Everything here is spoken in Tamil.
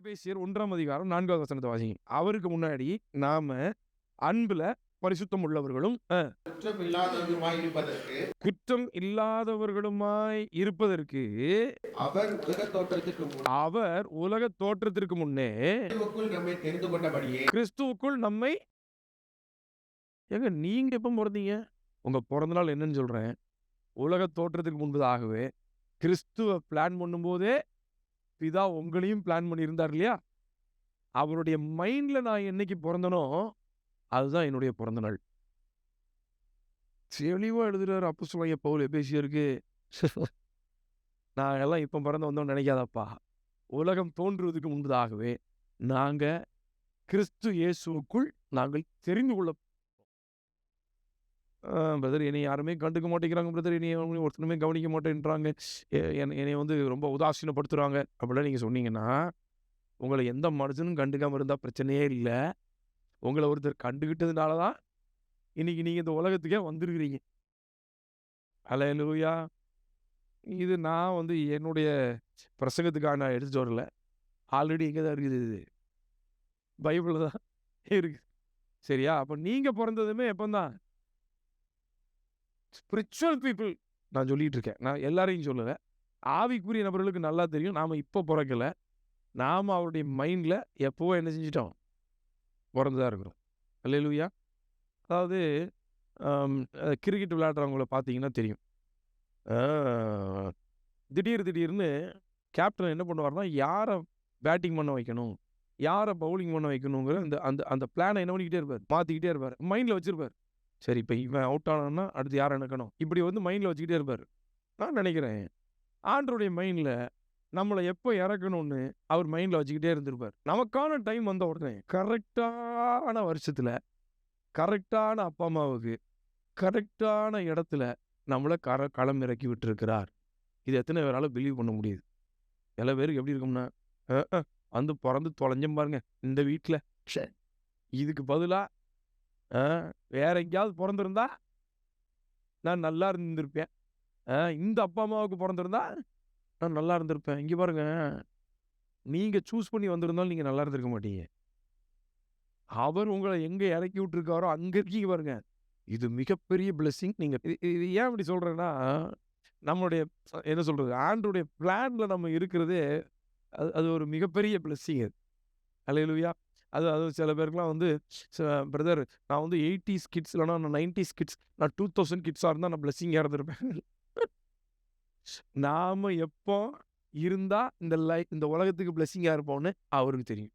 எபேசியர் 1 வசனத்தை வாசிங்க. அவருக்கு முன்னாடி நாம அன்புல பரிசுத்தம் உள்ளவர்களும் குற்றம் இல்லாதவர்களுமாய் இருப்பதற்கு அவர் உலக தோற்றத்திற்கு முன்னே கிறிஸ்துவுக்குள் நம்மை நீங்க எப்ப பிறந்தீங்க? உங்க பிறந்த நாள் என்னன்னு சொல்றேன். உலக தோற்றத்துக்கு முன்பதாகவே கிறிஸ்துவ பிளான் பண்ணும் போதே பிதா உங்களையும் பிளான் பண்ணி இருந்தார் இல்லையா? அவருடைய மைண்ட்ல நான் என்னைக்கு பிறந்தனோ அதுதான் என்னுடைய பிறந்த நாள். தெளிவா எழுதுறாரு அப்போஸ்தலனாகிய பவுல் எபேசியருக்கு. நான் எல்லாம் இப்ப பிறந்து வந்தோம்னு நினைக்காதப்பா. உலகம் தோன்றுவதற்கு முன்பதாகவே நாங்க கிறிஸ்து இயேசுவுக்குள் நாங்கள் தெரிந்து கொள்ள பிரதர் என்னை யாருமே கண்டுக்க மாட்டேங்கிறாங்க பிரதர், என்னை ஒருத்தனுமே கவனிக்க மாட்டேன்றாங்க, என்னை வந்து ரொம்ப உதாசீனப்படுத்துறாங்க அப்படிலாம் நீங்க சொன்னீங்கன்னா, உங்களை எந்த மனுஷனும் கண்டுக்காம இருந்தா பிரச்சனையே இல்லை. உங்களை ஒருத்தர் கண்டுகிட்டதுனால தான் இன்னைக்கு நீங்க இந்த உலகத்துக்கே வந்திருக்கிறீங்க. அல்லேலூயா. இது நான் வந்து என்னுடைய பிரசங்கத்துக்காக நான் எடுத்துட்டு வரல. ஆல்ரெடி இங்கே தான் இருக்குது, இது பைபிளில் தான் இருக்கு. சரியா? அப்போ நீங்க பிறந்ததுமே எப்போதான்? ஸ்பிரிச்சுவல் பீப்புள் நான் சொல்லிட்டு இருக்கேன். நான் எல்லாரையும் சொல்லலை. ஆவிக்குரிய நபர்களுக்கு நல்லா தெரியும். நாம் இப்போ பிறக்கலை. நாம் அவருடைய மைண்டில் எப்போவோ என்ன செஞ்சிட்டோம்? பிறந்துதான் இருக்கிறோம். அல்லேலூயா. அதாவது கிரிக்கெட் விளையாடுறவங்கள பார்த்தீங்கன்னா தெரியும். திடீர்னு கேப்டன் என்ன பண்ணுவார்னா, யாரை பேட்டிங் பண்ண வைக்கணும், யாரை பவுலிங் பண்ண வைக்கணுங்கிற அந்த அந்த அந்த பிளானை என்ன பண்ணிக்கிட்டே இருப்பார், மாற்றிக்கிட்டே இருப்பார், மைண்டில் வச்சுருப்பார். சரி, இப்போ இவன் அவுட் ஆனான்னா அடுத்து யாரை இறக்கணும், இப்படி வந்து மைண்டில் வச்சுக்கிட்டே இருப்பார். நான் நினைக்கிறேன் ஆண்டவருடைய மைண்டில் நம்மளை எப்போ இறக்கணும்னு அவர் மைண்டில் வச்சுக்கிட்டே இருந்திருப்பார். நமக்கான டைம் வந்த உடனே கரெக்டான வருஷத்தில் கரெக்டான அப்பா அம்மாவுக்கு கரெக்டான இடத்துல நம்மளை களம் இறக்கி விட்டுருக்கிறார். இது எத்தனை பேரால் பிலீவ் பண்ண முடியுது? எல்லா பேருக்கு எப்படி இருக்கும்னா, வந்து பிறந்து தொலைஞ்சம் பாருங்க இந்த வீட்டில், இதுக்கு பதிலாக வேற எங்கேயாவது பிறந்திருந்தா நான் நல்லா இருந்திருப்பேன், இந்த அப்பா அம்மாவுக்கு பிறந்திருந்தா நான் நல்லா இருந்திருப்பேன். இங்கே பாருங்க, நீங்கள் சூஸ் பண்ணி வந்திருந்தாலும் நீங்கள் நல்லா இருந்திருக்க மாட்டீங்க. அவர் உங்களை எங்கே இறக்கி விட்டுருக்காரோ அங்கே இருக்கீங்க பாருங்க. இது மிகப்பெரிய பிளெஸிங். நீங்கள் இது ஏன் இப்படி சொல்கிறேன்னா, நம்மளுடைய என்ன சொல்கிறது, ஆண்டருடைய பிளானில் நம்ம இருக்கிறதே அது ஒரு மிகப்பெரிய பிளெஸிங். அது அல்லேலூயா. அது சில பேருக்குலாம் வந்து, பிரதர் நான் வந்து 80s கிட்ஸ் இல்லைனா நான் 90s கிட்ஸ், நான் 2000 கிட்ஸாக இருந்தால் நான் பிளெஸிங்காக இருந்திருப்பேன். நாம் எப்போ இருந்தால் இந்த உலகத்துக்கு பிளெஸிங்காக இருப்போம்னு அவருக்கு தெரியும்.